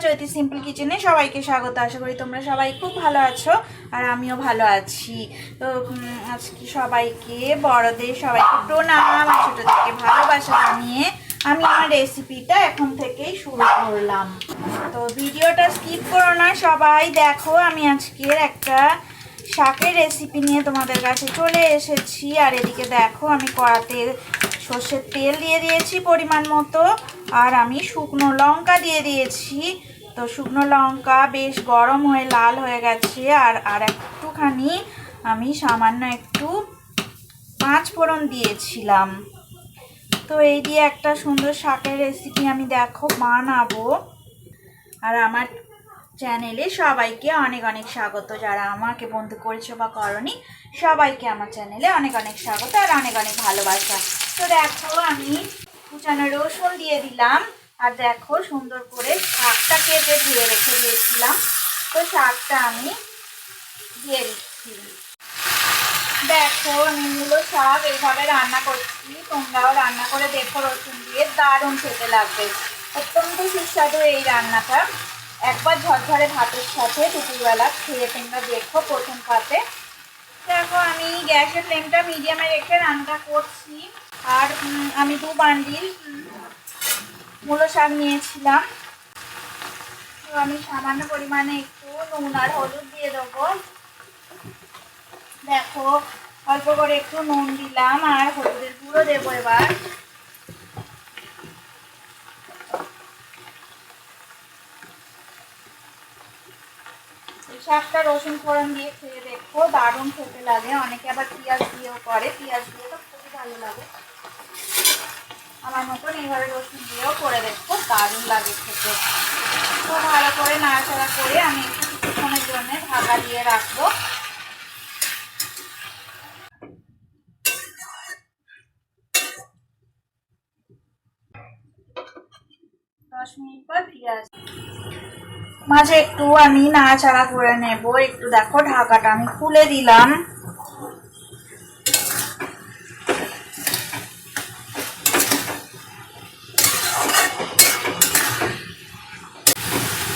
চৈতি simple কিচেনে সবাইকে স্বাগত। আশা করি তোমরা সবাই খুব ভালো আছো আর আমিও ভালো আছি। তো আজকে সবাইকে বড়দের সবাইকে প্রণাম আর ছোটদেরকে ভালোবাসা জানিয়ে আমি আমার রেসিপিটা এখন থেকেই শুরু করলাম। তো ভিডিওটা স্কিপ করো না, সবাই দেখো। আমি আজকের একটা শাকের রেসিপি নিয়ে তোমাদের কাছে চলে এসেছি। আর এদিকে দেখো আমি কড়াতে সর্ষের তেল দিয়ে দিয়েছি পরিমাণ মতো, আর আমি শুকনো লঙ্কা দিয়ে দিয়েছি। তো শুকনো লঙ্কা বেশ গরম হয়ে লাল হয়ে গেছে। আর একটুখানি আমি সামান্য একটু 5 ফোড়ন দিয়েছিলাম। তো এই দিয়ে একটা সুন্দর শাকের রেসিপি আমি দেখো বানাবো। আর আমার চ্যানেলে সবাইকে অনেক অনেক স্বাগত। যারা আমাকে বন্ধু করেছো বা করনি, সবাইকে আমার চ্যানেলে অনেক অনেক স্বাগত আর অনেক অনেক ভালোবাসা। তো দেখো আমি কুচানো রসুন দিয়ে দিলাম। আর দেখো সুন্দর করে শাকটা কেটে ধুয়ে রেখে দিয়েছিলাম। তো শাকটা আমি দিয়ে দিচ্ছি। দেখো আমি মূলো শাক এইভাবে রান্না করছি, তোমরাও রান্না করে দেখো রসুন দিয়ে, দারুণ খেতে লাগবে। অত্যন্ত সুস্বাদু এই রান্নাটা। একবার ঝরঝরে ভাতের সাথে দুপুরবেলা খেয়ে তোমরা দেখো প্রথম পাতে। দেখো আমি গ্যাসের ফ্লেমটা মিডিয়ামে রেখে রান্না করছি। আর আমি 2 বান্ডিল মূলো শাক নিয়েছিলাম। তো আমি সামান্য পরিমাণে একটু নুন আর হলুদ দিয়ে দেবো। দেখো অল্প করে একটু নুন দিলাম আর হলুদের গুঁড়ো দেবো এবার। শাকটা রসুন ফোড়ন দিয়ে খেয়ে দেখো, দারুণ খেতে লাগে। অনেকে আবার পেঁয়াজ দিয়েও করে, পেঁয়াজ দিয়ে তো খুবই ভালো লাগে। আমার মতন এইভাবে রসুন দিয়েও করে দেখো, দারুণ লাগে খেতে। তো ভালো করে নাড়াচাড়া করে আমি একটু কিছুক্ষণের জন্য ঢাকা দিয়ে রাখবো। 10 মিনিট পর ফিরে আসবো। মাঝে একটু আমি নাড়াচাড়া করে নেব। একটু দেখো ঢাকাটা আমি খুলে দিলাম।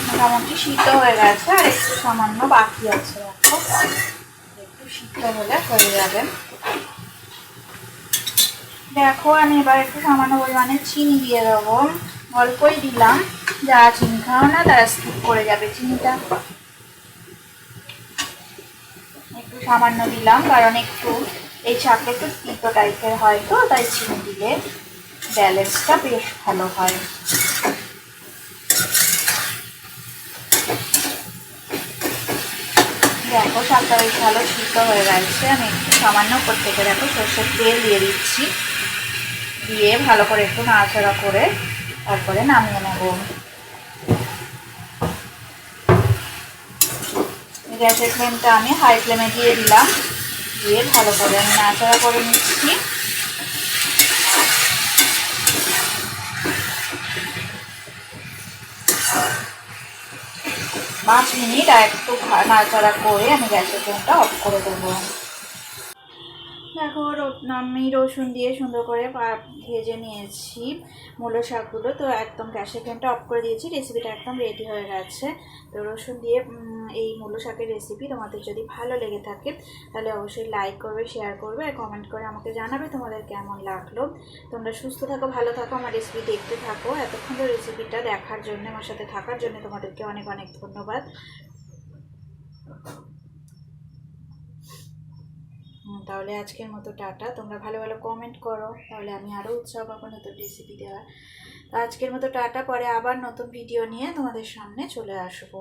মোটামুটি সিদ্ধ হয়ে গেছে, আর একটু সামান্য বাকি আছে। দেখো একটু সিদ্ধ হলে হয়ে যাবে। দেখো আমি এবার একটু সামান্য পরিমাণে চিনি দিয়ে দেবো। অল্পই দিলাম, যারা চিনি খাও না তারা স্কিপ করে যাবে চিনিটা। একটু সামান্য দিলাম, কারণ একটু এই শাকটা একটু তিতো টাইপের হয়, তো তাই চিনি দিলে ব্যালেন্সটা বেশ ভালো হয়। দেখো শাকটা বেশ ভালো সিদ্ধ হয়ে গেছে। আমি একটু সামান্য উপর থেকে দেখো সর্ষের তেল দিয়ে দিচ্ছি। দিয়ে ভালো করে একটু নাড়াচাড়া করে তারপরে নামিয়ে নেব। গ্যাসের ফ্লেমটা আমি হাই ফ্লেমে দিয়ে দিলাম। দিয়ে ভালো করে আমি নাড়াচাড়া করে নিচ্ছি। পাঁচ মিনিট আর একটু নাড়াচাড়া করে আমি গ্যাসের ফ্লেমটা অফ করে দেবো। দেখো আমি রসুন দিয়ে সুন্দর করে ভেজে নিয়েছি মূলো শাকগুলো। তো একদম গ্যাসের ফ্লেমটা অফ করে দিয়েছি। রেসিপিটা একদম রেডি হয়ে গেছে। তো রসুন দিয়ে এই মূলো শাকের রেসিপি তোমাদের যদি ভালো লেগে থাকে তাহলে অবশ্যই লাইক করবে, শেয়ার করবে আর কমেন্ট করে আমাকে জানাবে তোমাদের কেমন লাগলো। তোমরা সুস্থ থাকো, ভালো থাকো, আমার রেসিপি দেখতে থাকো। এতক্ষণ তো রেসিপিটা দেখার জন্য, আমার সাথে থাকার জন্য তোমাদেরকে অনেক অনেক ধন্যবাদ। তাহলে আজকের মতো টাটা। তোমরা ভালো ভালো কমেন্ট করো, তাহলে আমি আরও উৎসাহ পাবো নতুন রেসিপি দেওয়ার। তো আজকের মতো টাটা, পরে আবার নতুন ভিডিও নিয়ে তোমাদের সামনে চলে আসবো।